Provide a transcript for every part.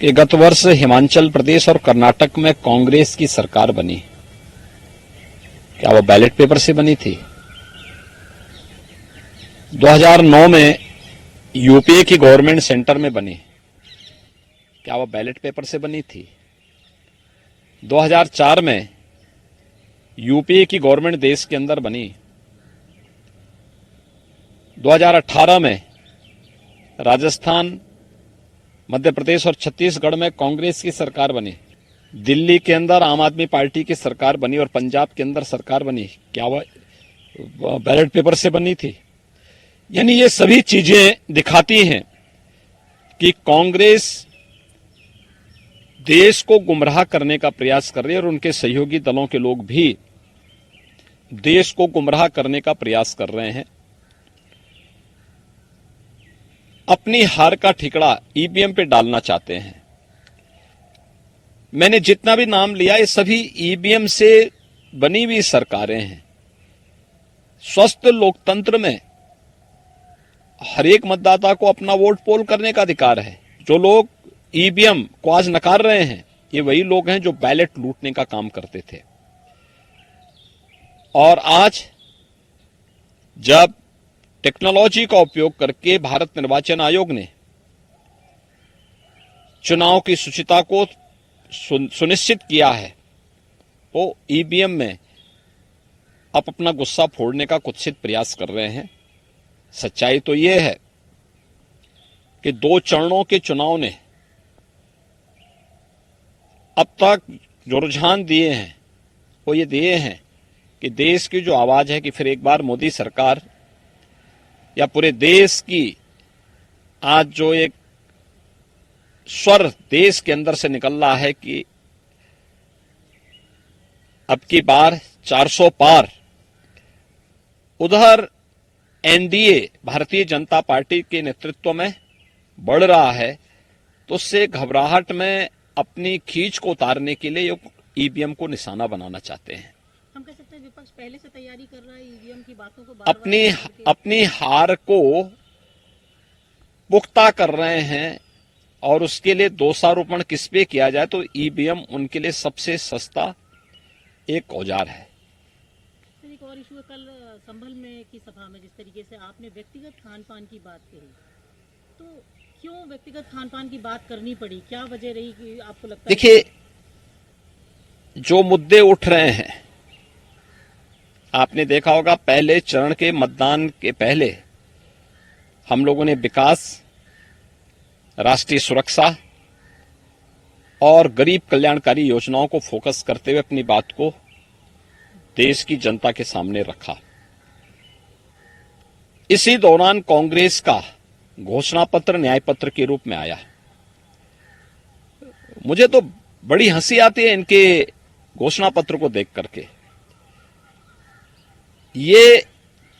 कि गत वर्ष हिमाचल प्रदेश और कर्नाटक में कांग्रेस की सरकार बनी। क्या वो बैलेट पेपर से बनी थी? 2009 में यूपीए की गवर्नमेंट सेंटर में बनी। क्या वो बैलेट पेपर से बनी थी? 2004 में यूपीए की गवर्नमेंट देश के अंदर बनी। 2018 में राजस्थान, मध्य प्रदेश और छत्तीसगढ़ में कांग्रेस की सरकार बनी। दिल्ली के अंदर आम आदमी पार्टी की सरकार बनी और पंजाब के अंदर सरकार बनी। क्या वह बैलेट पेपर से बनी थी? यानी ये सभी चीजें दिखाती हैं कि कांग्रेस देश को गुमराह करने का प्रयास कर रही है और उनके सहयोगी दलों के लोग भी देश को गुमराह करने का प्रयास कर रहे हैं। अपनी हार का ठिकरा ईवीएम पे डालना चाहते हैं। मैंने जितना भी नाम लिया ये सभी ईवीएम से बनी हुई सरकारें हैं। स्वस्थ लोकतंत्र में हर एक मतदाता को अपना वोट पोल करने का अधिकार है। जो लोग ईवीएम को आज नकार रहे हैं ये वही लोग हैं जो बैलेट लूटने का काम करते थे। और आज जब टेक्नोलॉजी का उपयोग करके भारत निर्वाचन आयोग ने चुनाव की शुचिता को सुनिश्चित किया है तो ईवीएम में अब अपना गुस्सा फोड़ने का कुत्सित प्रयास कर रहे हैं। सच्चाई तो यह है कि 2 चरणों के चुनाव ने अब तक जो रुझान दिए हैं वो ये दिए हैं कि देश की जो आवाज है कि फिर एक बार मोदी सरकार या पूरे देश की आज जो एक स्वर देश के अंदर से निकल रहा है कि अब की बार 400 पार, उधर एनडीए भारतीय जनता पार्टी के नेतृत्व में बढ़ रहा है, तो उससे घबराहट में अपनी खींच को उतारने के लिए ईवीएम को निशाना बनाना चाहते हैं। हम कह सकते हैं विपक्ष पहले से तैयारी कर रहा है ईवीएम की बातों को अपनी हार को पुख्ता कर रहे हैं और उसके लिए दोषारोपण किस पे किया जाए तो ईवीएम उनके लिए सबसे सस्ता एक औजार है। एक और इशू है, कल संभल में की सभा में जिस तरीके से आपने व्यक्तिगत खान पान की बात कही, तो क्यों व्यक्तिगत खान पान की बात करनी पड़ी? क्या वजह रही कि आपको लगता है? देखिए, जो मुद्दे उठ रहे हैं आपने देखा होगा, पहले चरण के मतदान के पहले हम लोगों ने विकास, राष्ट्रीय सुरक्षा और गरीब कल्याणकारी योजनाओं को फोकस करते हुए अपनी बात को देश की जनता के सामने रखा। इसी दौरान कांग्रेस का घोषणा पत्र न्याय पत्र के रूप में आया। मुझे तो बड़ी हंसी आती है इनके घोषणा पत्र को देख करके। ये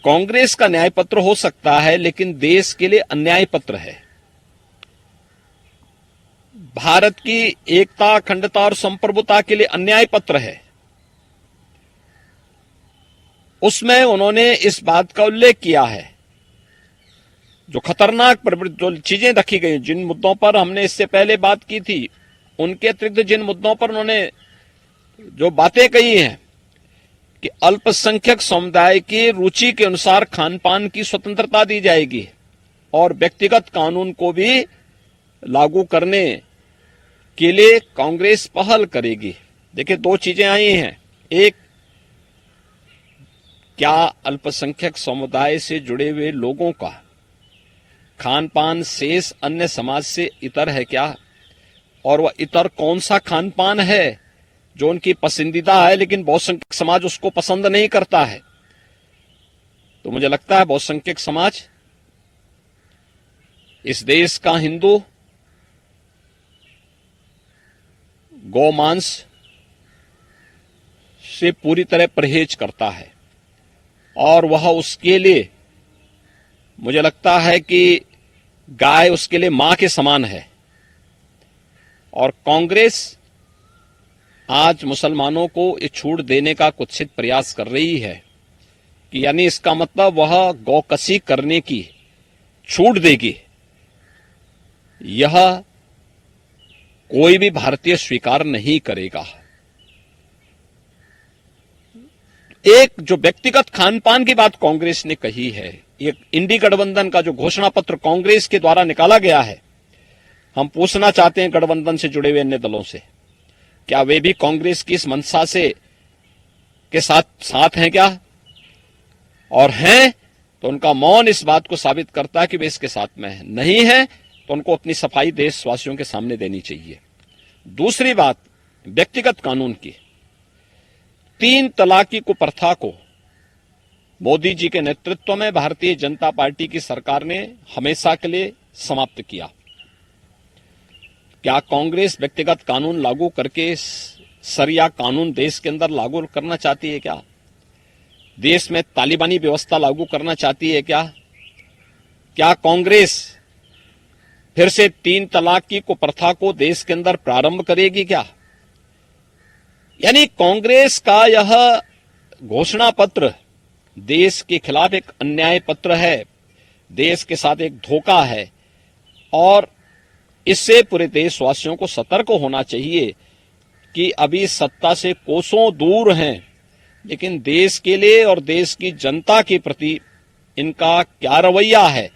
कांग्रेस का न्याय पत्र हो सकता है लेकिन देश के लिए अन्याय पत्र है। भारत की एकता, अखंडता और संप्रभुता के लिए अन्याय पत्र है। उसमें उन्होंने इस बात का उल्लेख किया है जो खतरनाक जो चीजें रखी गई, जिन मुद्दों पर हमने इससे पहले बात की थी, उनके अतिरिक्त जिन मुद्दों पर उन्होंने जो बातें कही हैं कि अल्पसंख्यक समुदाय की रुचि के अनुसार खान पान की स्वतंत्रता दी जाएगी और व्यक्तिगत कानून को भी लागू करने के लिए कांग्रेस पहल करेगी। देखिए, 2 चीजें आई हैं। एक, क्या अल्पसंख्यक समुदाय से जुड़े हुए लोगों का खान पान शेष अन्य समाज से इतर है क्या, और वह इतर कौन सा खान पान है जो उनकी पसंदीदा है लेकिन बहुसंख्यक समाज उसको पसंद नहीं करता है। तो मुझे लगता है बहुसंख्यक समाज, इस देश का हिंदू गौमांस से पूरी तरह परहेज करता है और वह उसके लिए, मुझे लगता है कि गाय उसके लिए मां के समान है। और कांग्रेस आज मुसलमानों को ये छूट देने का कुत्सित प्रयास कर रही है कि यानी इसका मतलब वह गौकसी करने की छूट देगी। यह कोई भी भारतीय स्वीकार नहीं करेगा। एक जो व्यक्तिगत खान पान की बात कांग्रेस ने कही है, ये इंडी गठबंधन का जो घोषणा पत्र कांग्रेस के द्वारा निकाला गया है, हम पूछना चाहते हैं गठबंधन से जुड़े हुए अन्य दलों से, क्या वे भी कांग्रेस की इस मंशा से के साथ हैं क्या? और हैं तो उनका मौन इस बात को साबित करता है कि वे इसके साथ में हैं। नहीं है तो उनको अपनी सफाई देशवासियों के सामने देनी चाहिए। दूसरी बात व्यक्तिगत कानून की, 3 तलाकी को प्रथा को मोदी जी के नेतृत्व में भारतीय जनता पार्टी की सरकार ने हमेशा के लिए समाप्त किया। क्या कांग्रेस व्यक्तिगत कानून लागू करके सरिया कानून देश के अंदर लागू करना चाहती है क्या? देश में तालिबानी व्यवस्था लागू करना चाहती है क्या? क्या कांग्रेस फिर से 3 तलाक की कुप्रथा को देश के अंदर प्रारंभ करेगी क्या? यानी कांग्रेस का यह घोषणा पत्र देश के खिलाफ एक अन्याय पत्र है, देश के साथ एक धोखा है, और इससे पूरे देशवासियों को सतर्क होना चाहिए कि अभी सत्ता से कोसों दूर हैं, लेकिन देश के लिए और देश की जनता के प्रति इनका क्या रवैया है,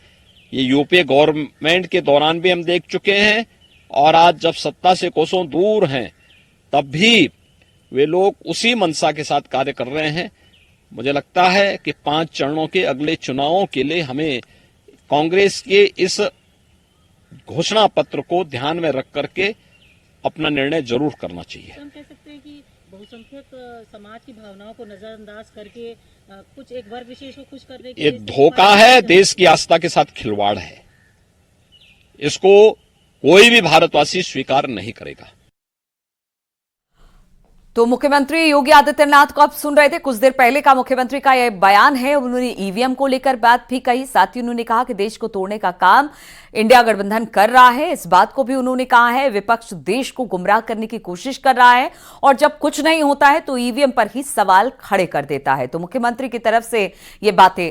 ये यूपीए गवर्नमेंट के दौरान भी हम देख चुके हैं, और आज जब सत्ता से कोसों दूर हैं तब भी वे लोग उसी मंशा के साथ कार्य कर रहे हैं। मुझे लगता है कि 5 चरणों के अगले चुनावों के लिए हमें कांग्रेस के इस घोषणा पत्र को ध्यान में रख करके अपना निर्णय जरूर करना चाहिए। हम कह सकते हैं कि बहुसंख्यक समाज की भावनाओं को नजरअंदाज करके कुछ एक वर्ग विशेष को खुश करने के ये धोखा है, देश की आस्था के साथ खिलवाड़ है, इसको कोई भी भारतवासी स्वीकार नहीं करेगा। तो मुख्यमंत्री योगी आदित्यनाथ को आप सुन रहे थे, कुछ देर पहले का मुख्यमंत्री का यह बयान है। उन्होंने ईवीएम को लेकर बात भी कही, साथ ही उन्होंने कहा कि देश को तोड़ने का काम इंडिया गठबंधन कर रहा है। इस बात को भी उन्होंने कहा है विपक्ष देश को गुमराह करने की कोशिश कर रहा है और जब कुछ नहीं होता है तो ईवीएम पर ही सवाल खड़े कर देता है। तो मुख्यमंत्री की तरफ से ये बातें